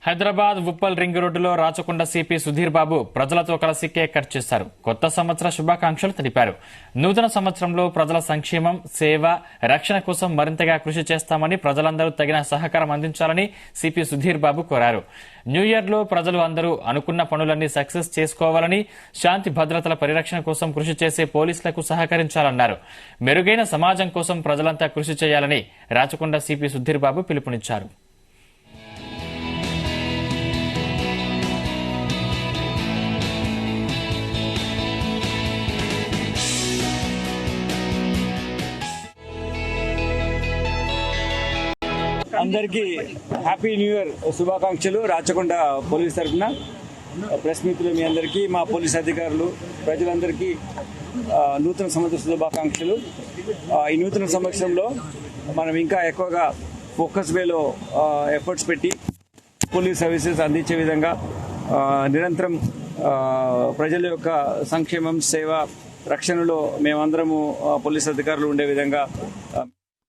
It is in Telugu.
హైదరాబాద్ ఉప్పల్ రింగ్ రోడ్డులో రాచకొండ సిపి సుధీర్ బాబు ప్రజలతో కలిసి కేక్ కట్ చేశారు. కొత్త సంవత్సర శుభాకాంక్షలు తెలిపారు. నూతన సంవత్సరంలో ప్రజల సంక్షేమం, సేవ, రక్షణ కోసం మరింతగా కృషి చేస్తామని, ప్రజలందరూ తగిన సహకారం అందించాలని సిపి సుధీర్ బాబు కోరారు. న్యూ ఇయర్ లో ప్రజలు అందరూ అనుకున్న పనులన్నీ సక్సెస్ చేసుకోవాలని, శాంతి భద్రతల పరిరక్షణ కోసం కృషి చేసే పోలీసులకు సహకరించాలన్నారు. మెరుగైన సమాజం కోసం ప్రజలంతా కృషి చేయాలని రాచకొండ సిపి సుధీర్ బాబు పిలుపునిచ్చారు. అందరికీ హ్యాపీ న్యూ ఇయర్ శుభాకాంక్షలు. రాచకొండ పోలీస్ తరఫున ప్రెస్ మిత్రులు మీ అందరికీ, మా పోలీస్ అధికారులు, ప్రజలందరికీ నూతన సంవత్సర శుభాకాంక్షలు. ఈ నూతన సంవత్సరంలో మనం ఇంకా ఎక్కువగా ఫోకస్ వేలో ఎఫర్ట్స్ పెట్టి పోలీస్ సర్వీసెస్ అందించే విధంగా నిరంతరం ప్రజల యొక్క సంక్షేమం, సేవ, రక్షణలో మేమందరము పోలీస్ అధికారులు ఉండే విధంగా